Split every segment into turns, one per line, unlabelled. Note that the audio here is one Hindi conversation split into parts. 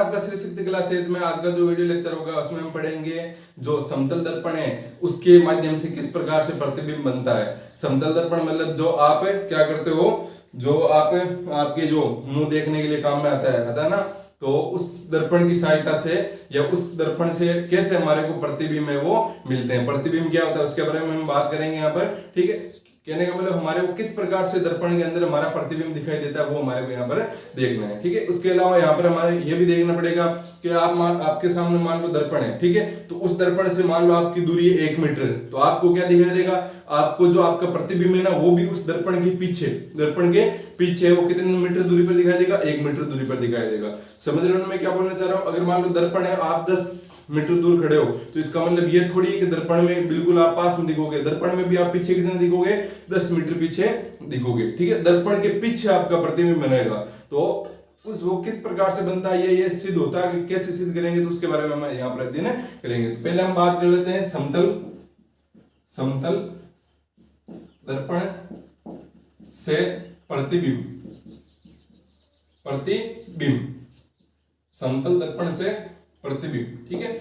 आपका श्री शक्ति क्लासेज में आज का जो वीडियो लेक्चर होगा उसमें हम पढ़ेंगे जो समतल दर्पण है उसके माध्यम से किस प्रकार से प्रतिबिंब बनता है। समतल दर्पण मतलब जो आप क्या करते हो, जो आप आपके जो मुंह देखने के लिए काम में आता है ना, तो उस दर्पण की सहायता से या उस दर्पण से कैसे हमारे को प्रतिबिंब है वो मिलते हैं। प्रतिबिंब क्या होता है उसके बारे में हम बात करेंगे यहाँ पर, ठीक है। कहने का मतलब हमारे को किस प्रकार से दर्पण के अंदर हमारा प्रतिबिंब दिखाई देता है वो हमारे को यहाँ पर देखना है, ठीक है। उसके अलावा यहाँ पर हमारे ये भी देखना पड़ेगा कि आपके सामने मान लो दर्पण है, ठीक है। तो उस दर्पण से मान लो आपकी दूरी है 1 मीटर, तो आपको क्या दिखाई देगा, आपको जो आपका प्रतिबिंब है ना वो भी उस दर्पण के पीछे वो कितने मीटर दूरी पर दिखाई देगा, 1 मीटर दूरी पर दिखाई देगा। समझ रहे हो मैं क्या बोलना चाह रहा हूँ। अगर मान लो दर्पण है आप 10 मीटर दूर खड़े हो तो इसका मतलब ये थोड़ी है कि दर्पण में बिल्कुल आप पास में दिखोगे, दर्पण में भी आप पीछे कितने दिखोगे, 10 मीटर पीछे दिखोगे, ठीक है। दर्पण के पीछे आपका प्रतिबिंब बनेगा। तो वो किस प्रकार से बनता है ये सिद्ध होता है कि कैसे सिद्ध करेंगे तो उसके बारे में हम यहाँ पर अध्ययन करेंगे। तो पहले हम बात कर लेते हैं समतल दर्पण से प्रतिबिंब समतल दर्पण से प्रतिबिंब, ठीक है।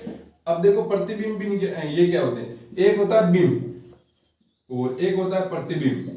अब देखो प्रतिबिंब ये क्या होते हैं, एक होता है बिंब और एक होता है प्रतिबिंब।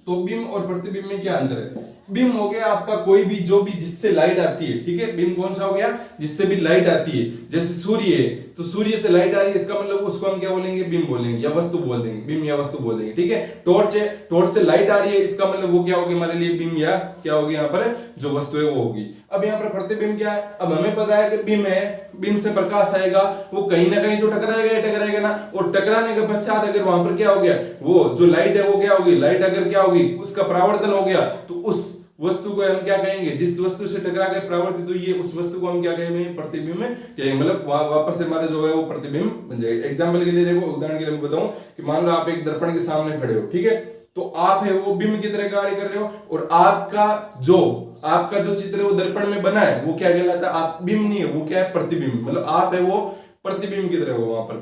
तो बिंब और प्रतिबिंब में क्या अंतर है। बिंब हो गया आपका कोई भी जो भी जिससे लाइट आती है, ठीक है। बिंब कौन सा हो गया, जिससे भी लाइट आती है। जैसे सूर्य है तो सूर्य से लाइट आ रही है, इसका मतलब उसको हम क्या बोलेंगे, बिंब बोलेंगे या वस्तु बोल देंगे, बिंब या वस्तु बोल देंगे, ठीक है। टॉर्च है, टॉर्च से लाइट आ रही है, इसका मतलब वो क्या होगी हमारे लिए, बिंब या क्या होगी यहाँ पर जो वस्तु है वो होगी। अब यहाँ पर प्रतिबिंब क्या है, अब हमें पता है कि बिंब है, बिंब से प्रकाश आएगा, वो कहीं ना कहीं तो टकराएगा ना, और टकराने के पश्चात अगर वहां पर क्या हो गया, वो जो लाइट है वो क्या होगी, लाइट अगर क्या होगी उसका परावर्तन हो गया तो उस वस्तु को हम क्या कहेंगे, जिस वस्तु से टकरा के परावर्तित हुई है उस वस्तु को हम क्या कहेंगे, प्रतिबिंब कहेंगे। मतलब वापस से हमारे जो है वो प्रतिबिंब बन जाएगा। एग्जांपल के लिए देखो, उदाहरण के लिए मैं बताऊं कि मान लो आप एक दर्पण के सामने खड़े हो, ठीक है। तो आप है वो बिंब की तरह कार्य कर रहे हो और आपका जो चित्र है वो दर्पण में बना है वो क्या कहलाता है, आप बिंब नहीं है, वो क्या है, प्रतिबिंब। मतलब आप है वो प्रतिबिंब की तरह हो वहां पर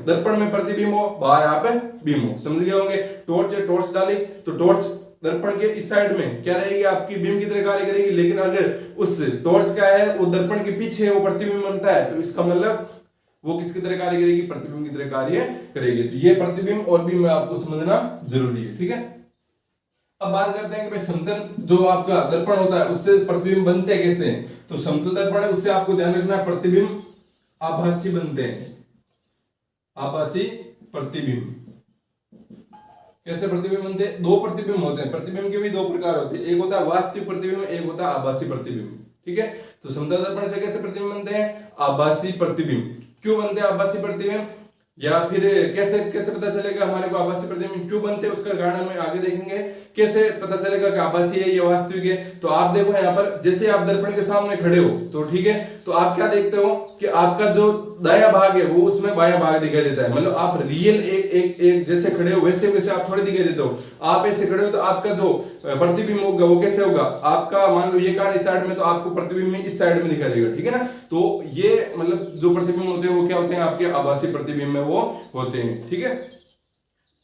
दर्पण में प्रतिबिंब हो, बाहर आप है बिंब हो। समझ गए होंगे। टॉर्च है, टॉर्च डाली तो टॉर्च दर्पण के इस साइड में क्या रहेगी, आपकी बिंब की तरह कार्य करेगी। लेकिन अगर उस टॉर्च का है वो दर्पण के पीछे है वो प्रतिबिंब बनता है, तो इसका मतलब वो किसकी तरह कार्य करेगी, प्रतिबिंब की तरह कार्य करेगी। तो ये प्रतिबिंब और बिंब आपको समझना जरूरी है, ठीक है। अब बात करते हैं कि भाई समतल जो आपका दर्पण होता है उससे प्रतिबिंब बनते हैं कैसे। तो समतल दर्पण है उससे आपको ध्यान रखना है प्रतिबिंब आभासी बनते हैं, आभासी प्रतिबिंब। कैसे प्रतिबिंब बनते हैं, 2 प्रतिबिंब होते हैं। प्रतिबिंब के भी 2 प्रकार होते हैं, एक होता है वास्तविक प्रतिबिंब, एक होता है आभासी प्रतिबिंब, ठीक है। तो समतल दर्पण से कैसे प्रतिबिंब बनते हैं, आभासी प्रतिबिंब। क्यों बनते हैं आभासी प्रतिबिंब, या फिर कैसे पता चलेगा हमारे को आभासी प्रतिबिंब क्यों बनते हैं, उसका कारण हम आगे देखेंगे। कैसे पता चलेगा कि आभासी है या वास्तविक है। तो आप देखो यहाँ पर, जैसे आप दर्पण के सामने खड़े हो तो ठीक है, तो आप क्या देखते हो कि आपका जो दायां भाग है वो उसमें बायां भाग दिखाई देता है। मतलब आप रियल एक जैसे खड़े हो वैसे आप थोड़े दिखाई देते हो। आप ऐसे खड़े हो तो आपका जो प्रतिबिंब होगा वो कैसे होगा, आपका मान लो ये कान इस साइड में तो आपको प्रतिबिंब में इस साइड में दिखाई देगा, ठीक है ना। तो ये मतलब जो प्रतिबिंब होते हैं वो क्या होते हैं, आपके आभासी प्रतिबिंब में वो होते हैं, ठीक है।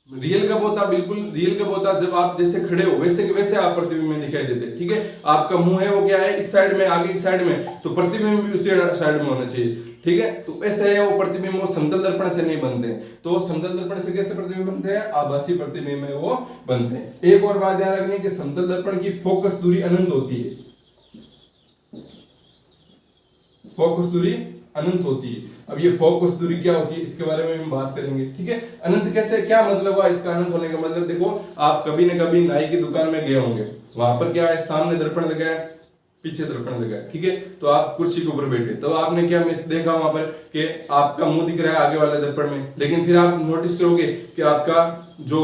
रियल कब होता, बिल्कुल रियल कब होता, जब आप जैसे खड़े हो वैसे आप प्रतिबिंब में दिखाई देते, ठीक है। आपका मुंह है वो क्या है, इस साइड में, आगे की साइड में, तो प्रतिबिंब भी उसी साइड में होना चाहिए, ठीक है। तो ऐसे है वो प्रतिबिंब वो समतल दर्पण से नहीं बनते। तो समतल दर्पण से कैसे प्रतिबिंब बनते हैं, आभासी प्रतिबिंब में वो बनते हैं। एक और बात ध्यान रखनी कि समतल दर्पण की फोकस दूरी अनंत होती है, फोकस दूरी अनंत होती है। अब ये फोकस दूरी क्या होती है इसके बारे में हम बात करेंगे, ठीक है। अनंत कैसे, क्या मतलब हुआ इसका अनंत होने का मतलब, देखो आप कभी न कभी नाई की दुकान में गए होंगे, वहां पर क्या है, सामने दर्पण लगा है, पीछे दर्पण लगा है, ठीक है। तो आप कुर्सी के ऊपर बैठे, तो आपने क्या देखा वहां पर कि आपका मुंह दिख रहा है आगे वाले दर्पण में, लेकिन फिर आप नोटिस करोगे कि आपका जो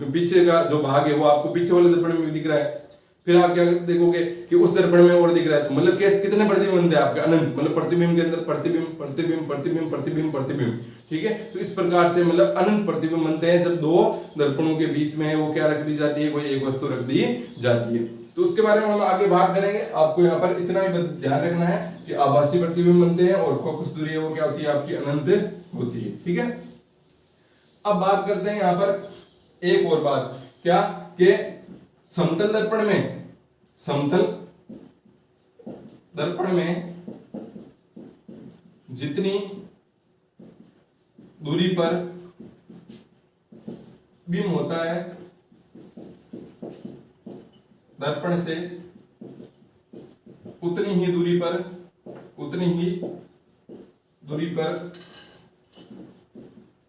पीछे का जो भाग है वो आपको पीछे वाले दर्पण में भी दिख रहा है। फिर आप क्या देखोगे कि उस दर्पण में और दिख रहा है। तो मतलब कैसे कितने प्रतिबिंब बनते हैं आपके, अनंत। मतलब प्रतिबिंब के अंदर प्रतिबिंब प्रतिबिंब प्रतिबिंब प्रतिबिंब प्रतिबिंब, ठीक है। तो इस प्रकार से मतलब अनंत प्रतिबिंब बनते हैं जब 2 दर्पणों के बीच में वो क्या रख दी जाती है, कोई एक वस्तु रख दी जाती है। तो उसके बारे में हम आगे बात करेंगे। आपको यहाँ पर इतना ही ध्यान रखना है कि आभासी प्रतिबिंब बनते हैं और फोकस दूरी है वो क्या होती है, आपकी अनंत होती है, ठीक है। अब बात करते हैं यहाँ पर एक और बात, क्या कि समतल दर्पण में समतल दर्पण में जितनी दूरी पर बीम होता है दर्पण से उतनी ही दूरी पर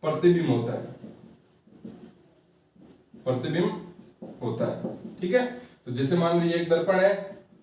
प्रतिबिंब होता है। ठीक है, तो जैसे मान लो ये एक दर्पण है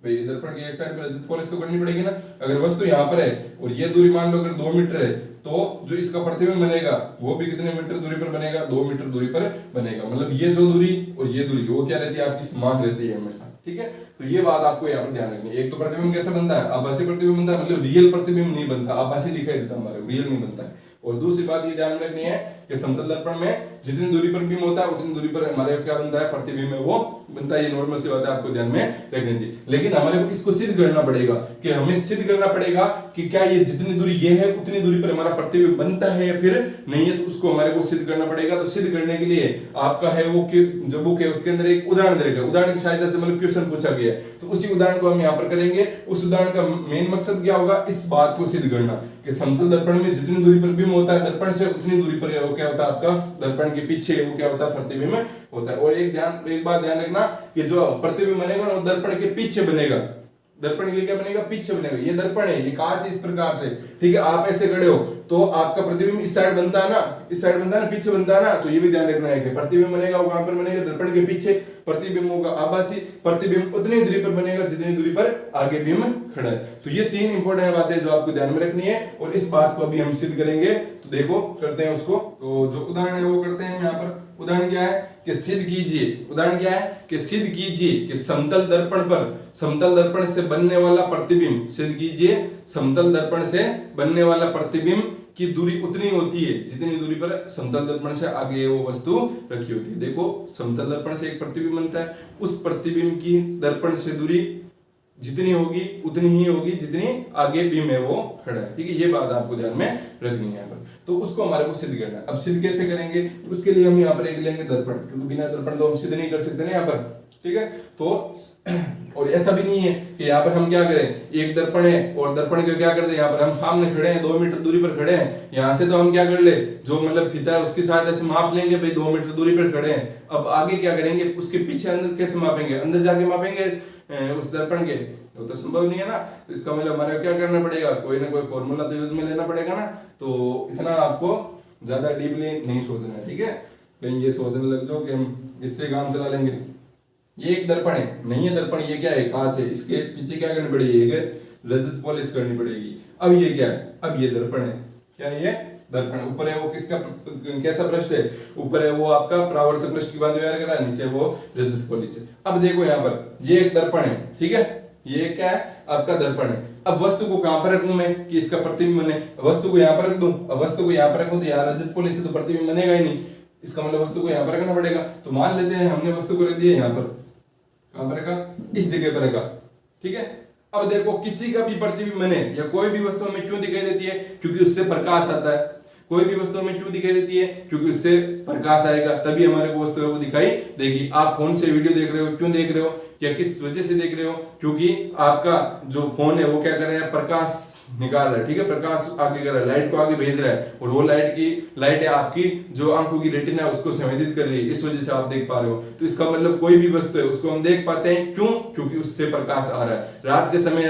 भाई, दर्पण की एक साइड पे रजत पॉलिश तो करनी पड़ेगी ना। अगर वस्तु यहाँ पर है और ये दूरी मान लो अगर 2 मीटर है, तो जो इसका प्रतिबिंब बनेगा वो भी कितने मीटर दूरी पर बनेगा, 2 मीटर दूरी पर बनेगा। मतलब ये जो दूरी और ये दूरी वो क्या रहती है, आपकी समान रहती है हमेशा। ठीक है, तो ये बात आपको यहाँ पर ध्यान रखनी है। एक तो प्रतिबिंब कैसा बनता है, आभासी प्रतिबिंब बनता है, मतलब रियल प्रतिबिंब नहीं बनता, आभासी दिखाई देता हमारे, रियल नहीं बनता है। और दूसरी बात ये ध्यान रखनी है कि समतल दर्पण में जितनी दूरी पर बीम होता है उतनी दूरी पर हमारे क्या बनता है, प्रतिबिंब है वो बनता है। ये नॉर्मल सी बात है, आपको ध्यान में रखनी थी। लेकिन हमारे को इसको सिद्ध करना पड़ेगा कि हमें सिद्ध करना पड़ेगा कि क्या ये जितनी दूरी ये है उतनी दूरी पर हमारा प्रतिबिंब बनता है या फिर नहीं है, तो उसको हमारे को सिद्ध करना पड़ेगा। तो सिद्ध करने के लिए आपका है वो कि जो बुक है उसके अंदर एक उदाहरण देगा, उदाहरण की सहायता से मतलब क्वेश्चन पूछा गया है, तो उसी उदाहरण को हम यहाँ पर करेंगे। उस उदाहरण का मेन मकसद क्या होगा, इस बात को सिद्ध करना कि समतल दर्पण में जितनी दूरी पर बीम होता है दर्पण से उतनी दूरी पर वो क्या होता है, आपका दर्पण के पीछे वो क्या होता है, प्रतिबिंब होता है। और एक बात ध्यान रखना कि जो प्रतिबिंब बनेगा वो दर्पण के पीछे बनेगा, दर्पण के क्या बनेगा, पीछे बनेगा। ये दर्पण है, ये कांच है इस प्रकार से। ठीक है, आप ऐसे खड़े हो तो आपका प्रतिबिंब इस साइड बनता है ना, इस साइड बनता है ना, पीछे बनता है ना। तो ये भी ध्यान रखना है कि प्रतिबिंब बनेगा वो कहां पर बनेगा, दर्पण के पीछे। प्रतिबिंब होगा आभासी, प्रतिबिंब उतनी दूरी पर बनेगा जितनी दूरी पर आगे बीम खड़ा है। तो ये 3 इंपॉर्टेंट बातें जो आपको ध्यान में रखनी है, और इस बात को अभी हम सिद्ध करेंगे। तो देखो करते हैं उसको। तो जो उदाहरण है वो करते हैं यहाँ पर। उदाहरण क्या है कि सिद्ध कीजिए, उदाहरण क्या है कि सिद्ध कीजिए कि समतल दर्पण से बनने वाला प्रतिबिंब, सिद्ध कीजिए समतल दर्पण से बनने वाला प्रतिबिंब की दूरी उतनी होती है जितनी दूरी पर समतल दर्पण से आगे वो वस्तु रखी होती है। देखो समतल दर्पण से एक प्रतिबिंब बनता है, उस प्रतिबिंब की दर्पण से दूरी जितनी होगी उतनी ही होगी जितनी आगे बीम है वो खड़ा है। ठीक है, ये बात आपको ध्यान में रखनी है यहाँ पर। तो उसको हमारे को सिद्ध करना है। अब सिद्ध कैसे करेंगे, तो उसके लिए हम यहाँ पर एक लेंगे दर्पण, क्योंकि बिना दर्पण तो हम सिद्ध नहीं कर सकते ना यहाँ पर। ठीक है, तो और ऐसा भी नहीं है कि यहाँ पर हम क्या करें, एक दर्पण है और दर्पण का क्या करते हैं, यहाँ पर हम सामने खड़े हैं, 2 मीटर दूरी पर खड़े हैं। यहाँ से तो हम क्या कर ले, जो मतलब फीता है उसकी सहायता से माप लेंगे भाई, 2 मीटर दूरी पर खड़े हैं। अब आगे क्या करेंगे, उसके पीछे अंदर कैसे मापेंगे, अंदर जाके मापेंगे उस दर्पण के, वो तो संभव नहीं है ना। तो इसका मतलब हमारे क्या करना पड़ेगा, कोई ना कोई फॉर्मूला तो यूज में लेना पड़ेगा ना। तो इतना आपको ज्यादा डीपली नहीं सोचना है। ठीक है, लेकिन ये सोचने लग जाओ कि हम इससे काम चला लेंगे। ये एक दर्पण है, नहीं है दर्पण, ये क्या है, कांच है। इसके पीछे क्या करनी पड़ेगी, रजत पॉलिश करनी पड़ेगी। अब ये क्या है, अब ये दर्पण है, क्या है ये दर्पण। ऊपर है वो किसका, कैसा पृष्ठ है, ऊपर है वो आपका परावर्तक पृष्ठ की बात तैयार करा, नीचे वो रजत पॉलिश है। अब देखो यहाँ पर ये एक दर्पण है, ठीक है, ये क्या है आपका दर्पण है। अब वस्तु को कहां पर रखूं मैं कि इसका प्रतिबिंब बने, वस्तु को यहां पर रख दूं। अब वस्तु को यहां पर रखूं तो यहाँ रजत पॉलिश से तो प्रतिबिंब बनेगा ही नहीं, इसका मतलब वस्तु को यहां पर रखना पड़ेगा। तो मान लेते हैं हमने वस्तु को रख दिया यहाँ पर, कहां पर रखा, इस जगह पर रखा। ठीक है, अब देखो किसी का भी प्रतिबिंब बने या कोई भी वस्तु हमें क्यों दिखाई देती है, क्योंकि उससे प्रकाश आता है। कोई भी वस्तु हमें क्यों दिखाई देती है, क्योंकि उससे प्रकाश आएगा, तभी हमारे को वस्तु है वो दिखाई देगी। आप फोन से वीडियो देख रहे हो, क्यों देख रहे हो या किस वजह से देख रहे हो, क्योंकि आपका जो फोन है वो क्या कर रहा है, प्रकाश निकाल रहा है। ठीक है, प्रकाश आगे कर रहा है, लाइट को आगे भेज रहा है, और वो लाइट है आपकी जो आंखों की रेटिना है उसको संवेदित कर रही है, इस वजह से आप देख पा रहे हो। तो इसका मतलब कोई भी वस्तु है उसको हम देख पाते हैं, क्यों, क्योंकि उससे प्रकाश आ रहा है। रात के समय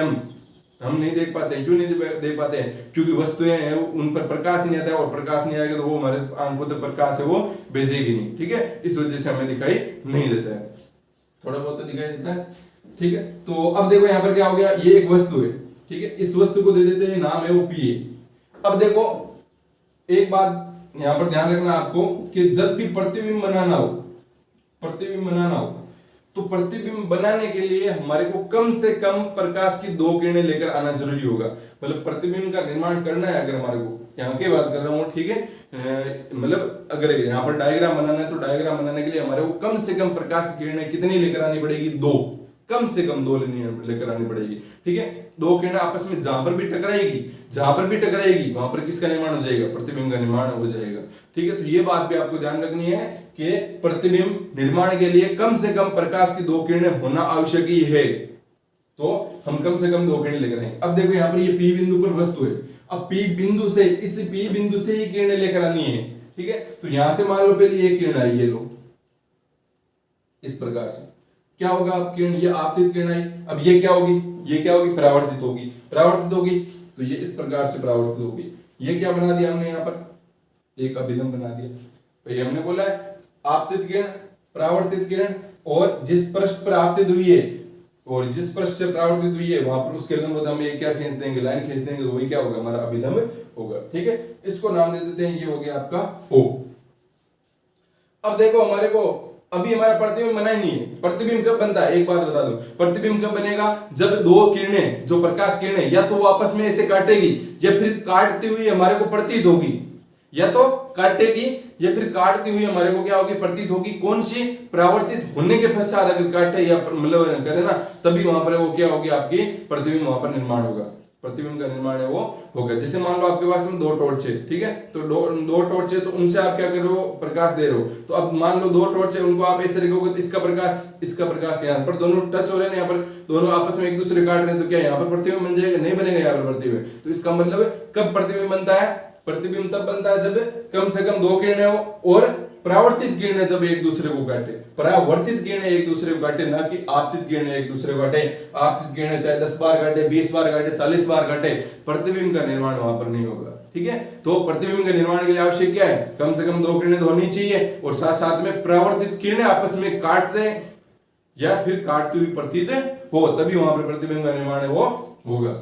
हम नहीं देख पाते हैं, क्यों नहीं देख पाते हैं, क्योंकि वस्तुएं हैं उन पर प्रकाश नहीं आता है, और प्रकाश नहीं आएगा तो वो हमारे आंखों तक प्रकाश है वो भेजेगी नहीं। ठीक है, इस वजह से हमें दिखाई नहीं देता है, थोड़ा बहुत तो दिखाई देता है। ठीक है, तो अब देखो यहाँ पर क्या हो गया, ये एक वस्तु है। ठीक है, इस वस्तु को दे देते हैं नाम है वो पी। अब देखो एक बात यहाँ पर ध्यान रखना आपको कि जब भी प्रतिबिंब बनाना हो तो प्रतिबिंब बनाने के लिए हमारे को कम से कम प्रकाश की 2 किरणें लेकर आना जरूरी होगा। मतलब प्रतिबिंब का निर्माण करना है अगर हमारे को, यहाँ की बात कर रहा हूँ। ठीक है, मतलब अगर यहाँ पर डायग्राम बनाना है तो डायग्राम बनाने के लिए हमारे को कम से कम प्रकाश की किरणें कितनी लेकर आनी पड़ेगी, 2, कम से कम 2 लेकर आनी पड़ेगी। ठीक है, 2 किरणें आपस में जहां पर भी टकराएगी वहां पर किसका निर्माण हो जाएगा, प्रतिबिंब का निर्माण हो जाएगा। ठीक है, तो ये बात भी आपको ध्यान रखनी है कि प्रतिबिंब निर्माण के लिए कम से कम प्रकाश की 2 किरणें होना आवश्यक ही है। तो हम कम से कम 2 किरण लेकर आएंगे। अब देखो यहाँ पर ये P बिंदु पर वस्तु है, अब P बिंदु से, इस P बिंदु से ही किरणें लेकर आनी है, ठीक है। तो यहां से मान लो पहले ये किरण आई, ये लो, इस प्रकार से क्या होगा, अब किरण ये आपतित किरण आई, अब ये क्या होगी, ये क्या होगी, परावर्तित होगी, परावर्तित होगी तो ये इस प्रकार से परावर्तित होगी। ये क्या बना दिया हमने यहाँ पर, एक अभिलंब बना दिया। तो ये हमने बोला है आपतित किरण, परावर्तित किरण, और जिस पृष्ठ पर आपतित हुई है और जिस पृष्ठ से परावर्तित हुई है वहां पर उसके लंब हम ये क्या खींच देंगे, लाइन खींच देंगे, तो वही क्या होगा, हमारा अभिलंब होगा, ठीक है। इसको नाम दे देते हैं, ये हो गया आपका O। अब देखो हमारे को अभी हमारा प्रतिबिंब बना ही नहीं है। प्रतिबिंब कब बनता है, एक बात बता दो, प्रतिबिंब कब बनेगा, जब 2 किरणें, जो प्रकाश किरणें, या तो वो आपस में ऐसे काटेगी या फिर काटती हुई हमारे को प्रतीत होगी, या तो काटेगी या फिर काटती हुई हमारे को क्या होगी, प्रतीत होगी। कौन सी, परावर्तित होने के पश्चात अगर काटे या मतलब करे ना, तभी वहां पर वो क्या होगी, आपकी प्रतिबिंब वहां पर निर्माण होगा, प्रतिबिंब का निर्माण है वो होगा। जैसे मान लो आपके पास में 2 टॉर्च है, ठीक है, तो दो टॉर्च है, तो उनसे आप क्या कर रहे हो, प्रकाश दे रहे हो। तो अब मान लो 2 टॉर्च है, उनको आप ऐसे रखोगे तो इसका प्रकाश यहाँ पर, दोनों टच हो रहे हैं, यहाँ पर दोनों आपस में एक दूसरे काट रहे हैं, तो क्या यहाँ पर प्रतिबिंब बन जाएगा, नहीं बनेगा यहाँ पर प्रतिबिंब। तो इसका मतलब कब प्रतिबिंब बनता है, प्रतिबिंब तब बनता है जब कम से कम 2 किरणें हो और परावर्तित किरणें जब एक दूसरे को काटे, परावर्तित किरणें एक दूसरे को काटे, ना कि आपतित किरणें एक दूसरे को काटे। आपतित किरणें चाहे 10 बार काटे, 20 बार काटे, 40 बार काटे, प्रतिबिंब का निर्माण वहां पर नहीं होगा, ठीक है। तो प्रतिबिंब के निर्माण के लिए आवश्यक क्या है, कम से कम 2 किरणें तो होनी चाहिए, और साथ साथ में परावर्तित किरणें आपस में काट दे या फिर काटती हुई प्रतीत हो, तभी वहां पर प्रतिबिंब का निर्माण है वो होगा।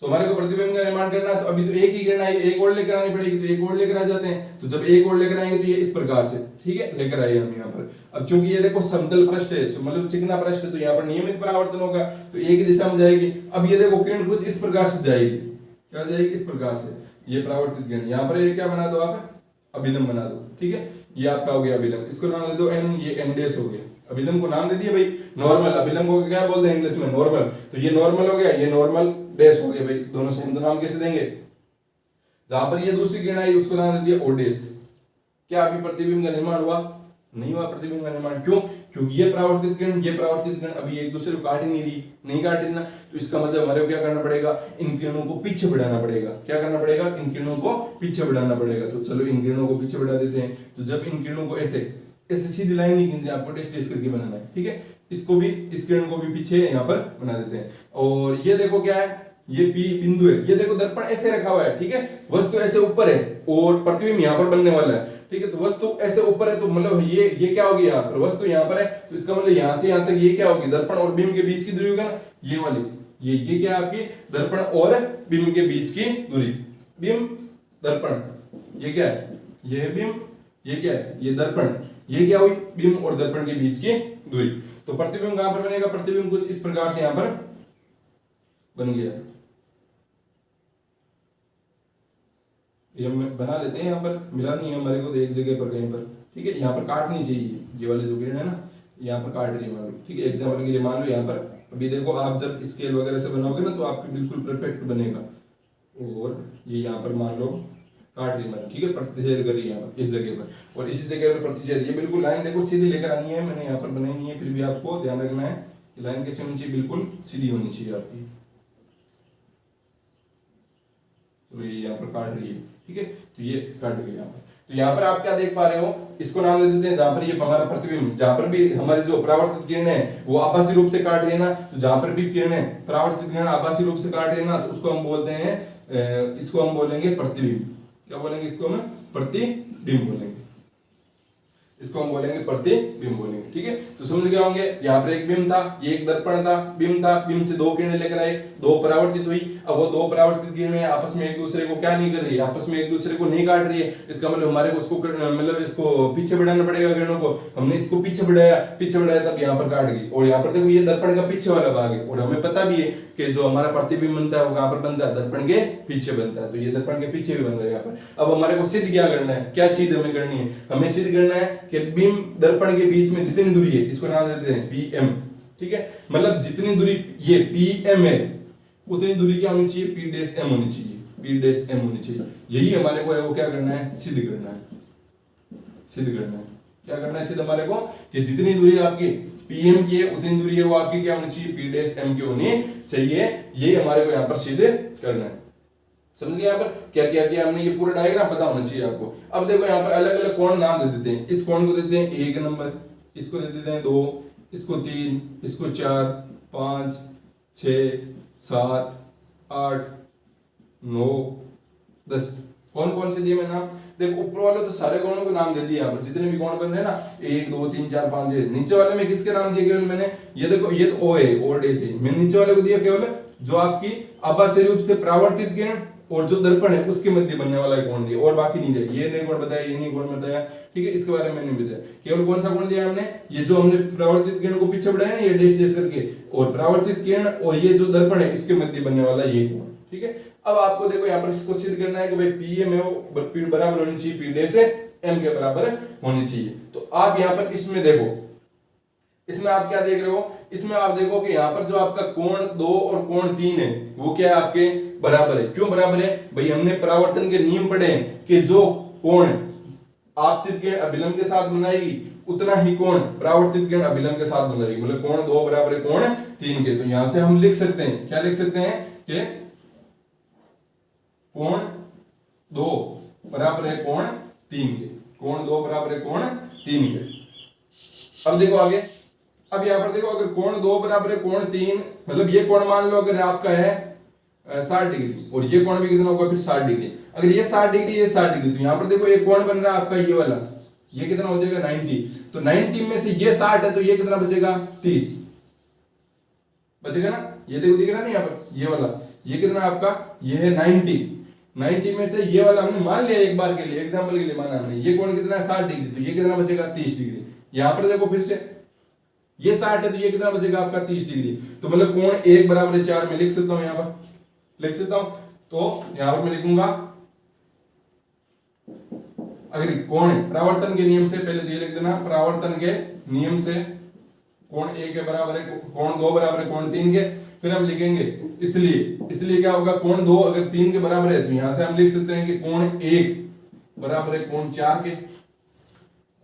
तो हमारे को प्रतिबिंब का निर्माण करना है, तो अभी तो एक ही किरण आई, एक और लेकर आनी पड़ेगी, तो एक और लेकर आ जाते हैं। तो जब एक और लेकर आएंगे तो ये इस प्रकार से, ठीक है, लेकर आए हम यहाँ पर। अब चूंकि ये देखो समतल पृष्ठ है, मतलब चिकना पृष्ठ है, तो यहाँ पर नियमित परावर्तन होगा, तो एक ही दिशा में जाएगी। अब ये देखो किरण कुछ इस प्रकार से जाएगी, क्या जाएगी, इस प्रकार से, ये परावर्तित किरण। यहाँ पर ये क्या बना दो आप, अभिलंब बना दो, ठीक है, ये आपका हो गया अभिलंब। इसको नाम दे दो N, ये N डैश हो गया। अभिलंब को नाम दे दिया भाई नॉर्मल, अभिलंब को क्या बोलते हैं इंग्लिश में, नॉर्मल। तो ये नॉर्मल हो गया, ये नॉर्मल डैश हो गया भाई, दोनों सेम। तो नाम कैसे देंगे, जहां पर ये दूसरी किरण आई उसको नाम दे दिया O डैश। क्या अभी प्रतिबिंब का निर्माण हुआ, नहीं हुआ प्रतिबिंब का निर्माण, क्यों, क्योंकि ये परावर्तित किरण, ये परावर्तित किरण अभी एक दूसरे को काट ही नहीं रही, नहीं काट रही ना। तो इसका मतलब हमारे को क्या करना पड़ेगा, इन किरणों को पीछे बढ़ाना पड़ेगा। क्या करना पड़ेगा, इन किरणों को पीछे बढ़ाना पड़ेगा। तो चलो इन किरणों को पीछे बढ़ा देते हैं। तो जब इन किरणों को ऐसे सीधी लाइन नहीं खींचनी, आपको डैश डैश करके बनाना है, ठीक है। इसको भी, इस किरण को भी पीछे यहाँ पर बना देते हैं। और ये देखो क्या है, ये P बिंदु है, ये देखो दर्पण ऐसे रखा हुआ है, ठीक है, वस्तु ऐसे ऊपर है और प्रतिबिंब यहाँ पर बनने वाला है, ठीक है। तो वस्तु ऐसे ऊपर है, तो मतलब ये क्या होगी, यहाँ पर वस्तु यहाँ पर है, तो इसका मतलब यहाँ से यहाँ तक ये क्या होगी, दर्पण और बिंब के बीच की दूरी होगी ना, ये वाली, ये क्या है आपकी, दर्पण और बिंब के बीच की दूरी। बिंब दर्पण, ये क्या है, ये है बिंब, ये क्या है, ये दर्पण, ये क्या हुई, बिंब और दर्पण के बीच की दूरी। तो प्रतिबिंब कहां पर बनेगा, प्रतिबिंब कुछ इस प्रकार से यहां पर बन गया। ये हम बना लेते हैं, यहाँ पर मिला नहीं है हमारे को, तो एक जगह पर कहीं पर, ठीक है। यहाँ पर काटनी चाहिए, ये वाली जो किरण है ना, यहाँ पर काट रही है मान लो, ठीक है। एग्जाम्पल के लिए मान लो यहाँ पर, अभी देखो आप जब स्केल वगैरह से बनाओगे ना, तो आपके बिल्कुल परफेक्ट बनेगा। और ये यहाँ पर मान लो काट रही है, ठीक है, प्रतिच्छेद कर रही है यहाँ पर इस जगह पर, और इसी जगह पर प्रतिच्छेद। ये बिल्कुल लाइन देखो सीधी लेकर आनी है, मैंने यहाँ पर बनाई नहीं है, फिर भी आपको ध्यान रखना है कि लाइन कैसे होनी चाहिए, बिल्कुल सीधी होनी चाहिए आपकी। तो ये यहाँ पर काट रही है, ठीक है, तो ये काट गई यहाँ पर। तो यहाँ पर आप क्या देख पा रहे हो, इसको नाम दे देते हैं, जहां पर ये हमारा प्रतिबिंब, जहां पर भी हमारे जो परावर्तित किरणें है वो आभासी रूप से काट रही है ना, तो जहां पर भी किरणें, परावर्तित किरण आभासी रूप से काट रही है ना, तो उसको हम बोलते हैं, इसको हम बोलेंगे प्रतिबिंब। क्या बोलेंगे, इसको हम प्रतिबिंब बोलेंगे, इसको हम बोलेंगे प्रतिबिंब बोलेंगे, ठीक है। तो समझ गए होंगे, यहाँ पर एक बिंब था, ये एक दर्पण था, बिंब था, बिंब से 2 किरणें लेकर आए, 2 परावर्तित हुई। अब वो 2 परावर्तित किरणें आपस में एक दूसरे को क्या नहीं कर रही है, आपस में एक दूसरे को नहीं काट रही है। इसका मतलब हमारे को उसको मतलब इसको पीछे बढ़ाना पड़ेगा किरणों को। हमने इसको पीछे बढ़ाया तब यहाँ पर काट गई। और यहाँ पर देखो ये दर्पण का पीछे वाला भाग है, और हमें पता भी है कि जो हमारा प्रतिबिंब बनता है वो कहाँ पर बनता है, दर्पण के पीछे बनता है। तो ये दर्पण के पीछे भी बन रहा है यहाँ पर। अब हमारे को सिद्ध क्या करना है, क्या चीज हमें करनी है, हमें सिद्ध करना है कि बिंब दर्पण के बीच में जितनी दूरी है, इसको नाम देते हैं PM, ठीक है। मतलब जितनी दूरी ये PM है उतनी दूरी क्या होनी चाहिए, P' M होनी चाहिए, P' M होनी चाहिए। यही हमारे को है वो क्या करना है, सिद्ध करना है, सिद्ध करना है, क्या करना है सीधा हमारे को कि जितनी दूरी आपकी पीएम की है उतनी दूरी है वो आपकी क्या होनी चाहिए, पी डैश एम की होनी चाहिए। ये हमारे को यहाँ पर सीधे करना है। समझ गए यहाँ पर क्या क्या किया हमने, ये पूरा डायग्राम पता होना चाहिए आपको। अब देखो यहाँ पर अलग अलग कोण नाम दे देते हैं। इस कोण को देते हैं 1 नंबर, इसको दे देते हैं 2, इसको 3, इसको 4, 5, 6, 7, 8, 9, 10। कौन कौन से दिए मैं नाम, देखो ऊपर वाले तो सारे कोणों को नाम दे दिए यहाँ पर, जितने भी कोण बन रहे हैं ना 1 2 3 4 5 6। नीचे वाले में किसके नाम दिए केवल मैंने, ये देखो ये तो ओ है, ओ डे से मैंने नीचे वाले को दिया केवल जो आपकी आभासी रूप से परावर्तित किरण और जो दर्पण है उसके मध्य बनने वाला कोण दिया, और बाकी नहीं दिया। ये नहीं कोण बताया, ये नहीं कोण बताया, ठीक है, इसके बारे में नहीं बताया। केवल कौन सा कोण दिया हमने, ये जो हमने परावर्तित किरण को पीछे बढ़ाया ना ये डैश डैश करके, और परावर्तित किरण और ये जो दर्पण है इसके मध्य बनने वाला ये कोण, ठीक है। अब आपको देखो यहाँ पर इसको सिद्ध करना है कि भाई पी एम है वो बराबर होनी चाहिए पी डैश एम के बराबर होनी चाहिए। तो आप यहाँ पर इसमें देखो, इसमें आप क्या देख रहे हो, इसमें आप देखो कि यहाँ पर जो आपका कोण 2 और कोण 3 है वो क्या है आपके बराबर है। क्यों बराबर है भाई, हमने परावर्तन के नियम पढ़े हैं कि जो कोण आपतित किरण अभिलंब के साथ बनाएगी उतना ही कोण परावर्तित किरण अभिलंब के साथ बनाएगी। मतलब कोण 2 बराबर है कोण 3 के। तो यहां से हम लिख सकते हैं, क्या लिख सकते हैं कि कोण 2 बराबर है कोण 3 के, कोण 2 बराबर है कोण 3 के। अब देखो आगे, अब यहां पर देखो अगर कोण 2 बराबर है कोण 3, मतलब ये कोण मान लो अगर आपका है 60 डिग्री और ये कोण भी कितना होगा फिर 60 डिग्री। अगर ये 60 डिग्री ये 60 डिग्री, तो यहां पर देखो एक कोण बन रहा है आपका ये वाला, ये कितना हो जाएगा 90। तो 90 में से ये 60 है तो ये कितना बचेगा 30 बचेगा ना। ये देखो दिख रहा है ना यहाँ पर ये वाला, ये कितना आपका ये है 90 में से ये वाला हमने मान लिया एक बार के लिए, एग्जांपल के लिए माना हमने, ये कोण कितना है 60 डिग्री, तो ये कितना बचेगा 30 डिग्री। यहां पर देखो फिर से ये 60 है तो ये कितना बचेगा आपका 30 डिग्री। तो मतलब कोण 1 बराबर है 4 में लिख सकता हूं, यहां पर लिख सकता हूं। तो यहां पर मैं लिखूंगा अगर कोण परावर्तन के नियम से, पहले तो ये लिख देना परावर्तन के नियम से कोण 1 के बराबर है कोण 2 बराबर है कोण 3 के। फिर हम लिखेंगे इसलिए क्या होगा, कोण 2 अगर 3 के बराबर है तो यहां से हम लिख सकते हैं कि कोण 1 बराबर है कोण 4 के,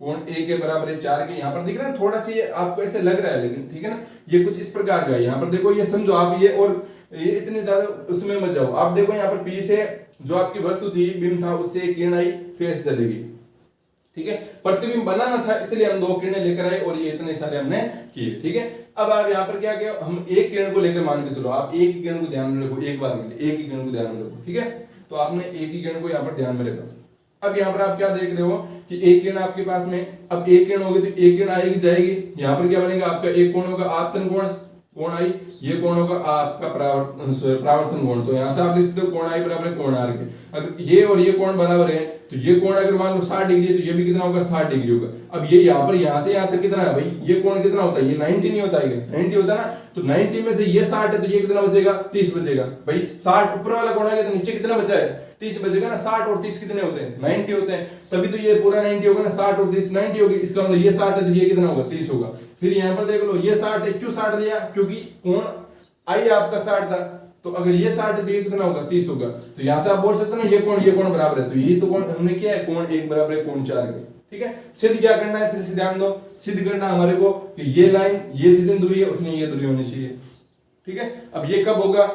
कोण 1 के बराबर है 4 के। यहां पर दिख रहा है थोड़ा सा ये आपको ऐसे लग रहा है लेकिन ठीक है ना, ये कुछ इस प्रकार का है। यहां पर देखो ये समझो आप, ये और ये इतने ज्यादा उसमें मत जाओ। आप देखो यहाँ पर पी से जो आपकी वस्तु थी बिंब था उससे एक किरण आई फिर ऐसे चलेगी, ठीक है। प्रतिबिंब बनाना था इसलिए हम 2 किरणें लेकर आए और ये इतने सारे हमने किए, ठीक है। अब आप यहाँ पर क्या किया, हम एक किरण को लेकर मान के चलो, आप एक ही किरण को ध्यान में रखो, एक बार के लिए एक ही किरण को ध्यान में रखो, ठीक है। तो आपने एक ही किरण को यहाँ पर ध्यान में रखा। अब यहाँ पर आप क्या देख रहे हो कि एक किरण आपके पास में, अब एक किरण होगी तो एक किरण आएगी जाएगी, यहाँ पर क्या बनेगा आपका एक कोण होगा आपतन कोण, कोण आई, ये कोण होगा आपका परावर्तन कोण। तो यहां से आप लिख सकते हो कोण आई बराबर कोण आर के। अगर ये और ये कोण बराबर है तो ये कोण अगर मान लो 60 डिग्री है तो ये भी कितना होगा 60 डिग्री होगा। अब ये यहाँ पर यहाँ से यहाँ तक कितना है भाई, ये कोण कितना होता है, ये 90 नहीं होता है, 90 होता है ना। तो 90 में से ये 60 है तो ये कितना बचेगा 30 बचेगा भाई। 60 ऊपर वाला कोण है तो नीचे कितना बचा है 30 बचेगा ना। 60 और 30 कितने होते हैं 90 होते हैं, तभी तो ये पूरा 90 होगा ना। 60 और 30 90 होगी, इसका मतलब ये 60 है तो ये कितना होगा 30 होगा। फिर यहाँ पर देख लो ये 60 है, क्यों 60 लिया, क्योंकि कोण आई आपका 60 था, तो अगर ये 60 है तो ये कितना होगा 30 होगा। तो यहां से आप बोल सकते हो ना ये कोण बराबर है, तो यही तो कोण हमने किया है, कोण 1 बराबर है कोण 4 के, ठीक है। सिद्ध क्या करना है, फिर से ध्यान दो, सिद्ध करना हमारे को कि ये लाइन ये जितनी दूरी है उतनी ये दूरी होनी चाहिए, ठीक है। अब ये कब होगा,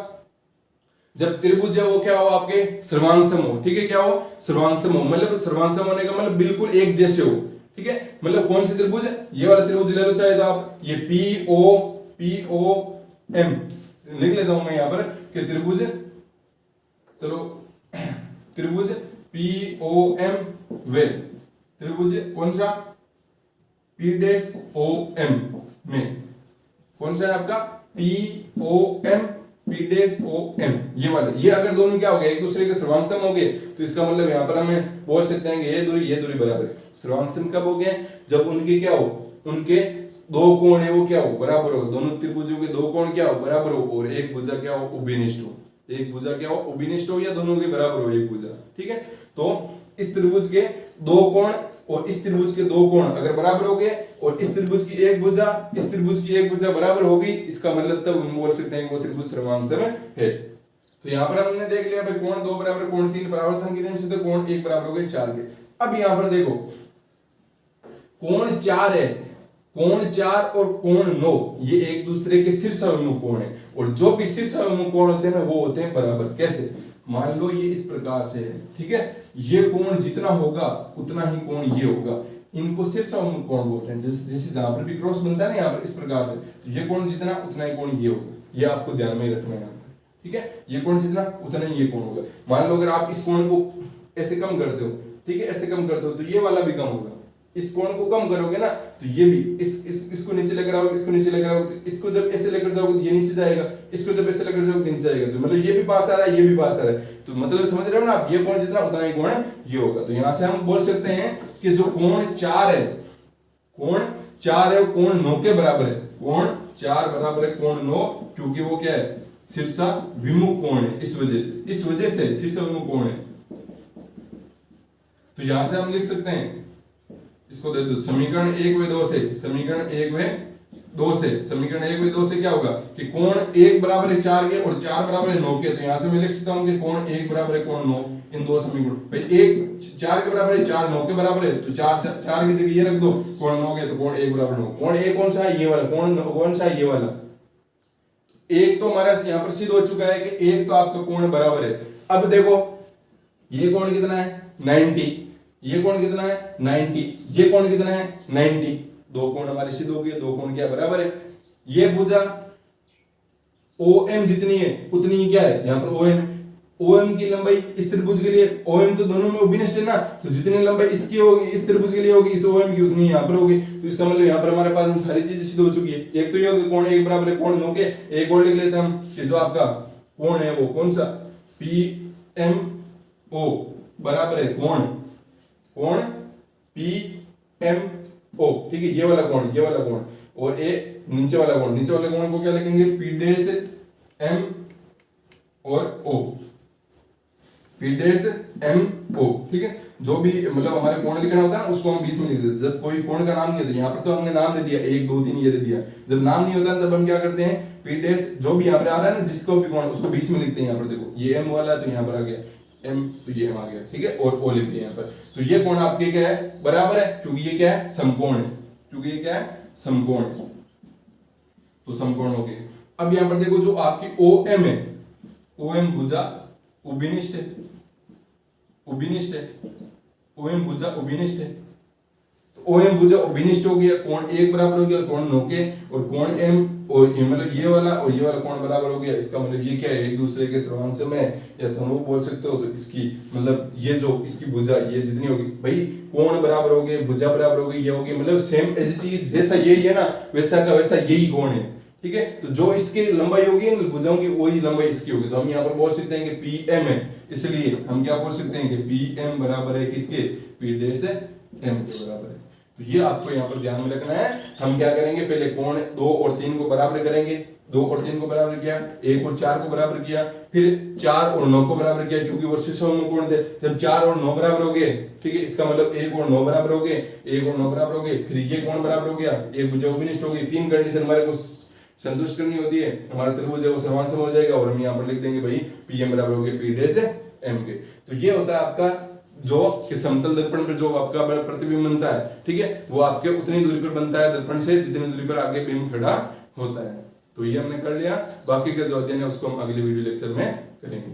जब त्रिभुज है वो क्या हो आपके सर्वांगसम हो, ठीक है। क्या हो सर्वांगसम हो, मतलब सर्वांगसम होने का मतलब बिल्कुल एक जैसे हो, ठीक है। मतलब कौन सी त्रिभुज, ये वाला त्रिभुज ले लो चाहे तो आप, ये पी ओ एम लिख लेता हूं मैं यहां पर कि त्रिभुज, चलो त्रिभुज पी ओ एम वे त्रिभुज कौन सा पी डैश ओ एम में कौन सा है आपका P O M P dash O M, ये वाले, ये अगर दोनों क्या हो गए एक दूसरे के सर्वांगसम हो गए तो इसका मतलब यहां पर हमें बोल सकते हैं कि ये दूरी बराबर है। सर्वांगसम कब हो गए, जब उनके क्या हो, उनके 2 कोण है वो क्या हो बराबर हो, दोनों त्रिभुजों के 2 कोण क्या हो बराबर हो, और एक भुजा क्या हो उभयनिष्ठ हो, एक भुजा क्या हो उभयनिष्ठ हो, या दोनों के बराबर हो एक भुजा, ठीक है। तो इस त्रिभुज के 2 कोण और इस त्रिभुज के 2 कोण अगर बराबर हो गए और इस त्रिभुज की एक भुजा इस त्रिभुज की एक भुजा बराबर होगी, इसका मतलब तब हम बोल सकते हैं वो त्रिभुज सर्वांगसम है। तो यहाँ पर हमने देख लिया भाई कोण 2 बराबर कोण 3 परावर्तन के नियम से तो कोण 1 बराबर हो गए 4 के। अब यहाँ पर देखो कोण 4 है, कोण 4 और कोण 9 ये एक दूसरे के शीर्षाभिमुख कोण है, और जो भी शीर्षाभिमुख कोण होते हैं ना वो होते हैं बराबर। कैसे? मान लो ये इस प्रकार से है, ठीक है, ये कोण जितना होगा उतना ही कोण ये होगा, इनको शीर्षाभिमुख कोण बोलते हैं। जैसे जहां पर भी क्रॉस बनता है ना यहाँ पर इस प्रकार से, तो ये कोण जितना उतना ही कोण ये होगा, ये आपको ध्यान में रखना है यहाँ पर, ठीक है, ये कोण जितना उतना ही ये कोण होगा। मान लो अगर आप इस कोण को ऐसे कम करते हो, ठीक है, ऐसे कम करते हो तो ये वाला भी कम होगा, इस कोण को कम करोगे ना तो ये भी इसको नीचे लेकर आओगे, इसको नीचे लेकर आओगे, तो इसको जब ऐसे लेकर जाओगे तो ये नीचे जाएगा, इसको जब ऐसे लेकर जाओगे तो नीचे जाएगा, तो मतलब ये भी पास आ रहा है, ये भी पास आ रहा है, तो मतलब समझ रहे हो ना आप, ये कोण जितना उतना ही कोण ये होगा। तो यहां से हम बोल सकते हैं कि जो कोण 4 है, कोण 4 है कोण 9 के बराबर है, कोण 4 बराबर है कोण 9, क्योंकि वो क्या है? शीर्षाभिमुख कोण है, इस वजह से शीर्षाभिमुख कोण है। तो यहां से हम लिख सकते हैं, इसको दे दो समीकरण 1/2 से, समीकरण 1/2 से, समीकरण 1/2 से क्या होगा कि कोण 1 बराबर है 4 के और 4 बराबर है 9 के, तो यहां से मैं लिख सकता हूं कि कोण 1 बराबर है कोण 9, इन दो समीकरण भाई 1 4 के बराबर है, 4 9 के बराबर है, तो 4 की जगह ये रख दो, कोण 9 के, तो कोण 1 बराबर 9। कोण 1 कौन सा है? ये वाला। कोण कौन सा है? ये वाला। एक तो हमारा यहाँ पर सिद्ध हो चुका है कि एक तो आपका कोण बराबर है। अब देखो ये कोण कितना है? 90, ये कोण कितना है? 90, ये कोण कितना है? 90। दो कोण हमारे सिद्ध हो गए, दो कोण क्या बराबर है। ये भुजा OM जितनी है उतनी ही क्या है यहाँ पर OM की लंबाई इस त्रिभुज के लिए, OM तो दोनों में अभिनिष्ट है ना, तो जितनी लंबाई इसकी होगी इस त्रिभुज के लिए होगी, इस OM की उतनी यहाँ पर होगी। तो इसका मतलब यहाँ पर हमारे पास सारी चीजें सिद्ध हो चुकी है। एक तो ये होगी कोण 1 बराबर है कोण 9 के, एक और लिख लेते हैं हम कि जो आपका कोण है वो कौन सा? PMO बराबर है कोण PMO, ठीक है, ये वाला कोण, ये वाला कोण, और ये नीचे वाला कोण, नीचे वाले कोण को क्या लिखेंगे? P' M और O, P' M O, ठीक है। जो भी मतलब हमारे कोण लिखना होता है ना उसको हम बीच में लिख देते हैं। जब कोई कोण का नाम नहीं है तो यहाँ पर तो हमने नाम दे दिया 1 2 3 ये दे दिया। जब नाम नहीं होता तब हम क्या करते हैं? P' जो भी यहाँ पर आ रहा है ना जिसको भी कोण उसको बीच में लिखते हैं। यहाँ पर देखो ये M वाला है तो यहाँ पर आ गया M, तो ये M आ गया, ठीक है, और O लिख दिया यहाँ पर। तो ये कोण आपके क्या है? बराबर है, क्योंकि ये क्या है? समकोण है, क्योंकि ये क्या है? समकोण है, तो समकोण हो गए। अब यहाँ पर देखो जो आपकी OM है, OM भुजा उभिनिष्ठ है, उभिनिष्ठ है, OM भुजा उभिनिष्ठ है, तो OM भुजा उभिनिष्ठ हो गया, कोण 1 बराबर हो गया कोण 9 के, और कोण M और ये मतलब ये वाला और ये वाला कोण बराबर हो गया। इसका मतलब ये क्या है? एक दूसरे के सर्वांश में या समरूप बोल सकते हो। तो इसकी मतलब ये जो इसकी भुजा ये जितनी होगी भाई, कोण बराबर हो गए, भुजा बराबर हो गई, ये होगी मतलब सेम एज इट इज, जैसा यही है ना वैसा का वैसा यही कोण है, ठीक है। तो जो इसकी लंबाई होगी भुजाओं की वही लंबाई इसकी होगी। तो हम यहाँ पर बोल सकते हैं कि PM है, इसलिए हम क्या बोल सकते हैं कि PM बराबर है किसके? P' M के बराबर है। तो ये आपको यहाँ पर ध्यान में रखना है। हम क्या करेंगे? पहले कोण 2 और 3 को बराबर करेंगे, 2 और 3 को बराबर किया, 1 और 4 को बराबर किया, फिर 4 और 9 को बराबर किया, क्योंकि वो शीर्षाभिमुख कोण थे। जब 4 और 9 बराबर हो गए, ठीक है, इसका मतलब 1 और 9 बराबर हो गए, 1 और 9 बराबर हो गए, फिर ये कोण बराबर हो गया, एक भुजा उभिनिष्ठ हो गई। 3 कंडीशन हमारे को संतुष्ट करनी होती है। हमारा त्रिभुज है वो सर्वांश हो जाएगा, और हम यहाँ पर लिख देंगे भाई PM बराबर हो गया P' M के। तो ये होता है आपका जो कि समतल दर्पण पर जो आपका प्रतिबिंब बनता है, ठीक है, वो आपके उतनी दूरी पर बनता है दर्पण से जितनी दूरी पर आगे बिंब खड़ा होता है। तो ये हमने कर लिया, बाकी का जो अध्ययन है उसको हम अगले वीडियो लेक्चर में करेंगे।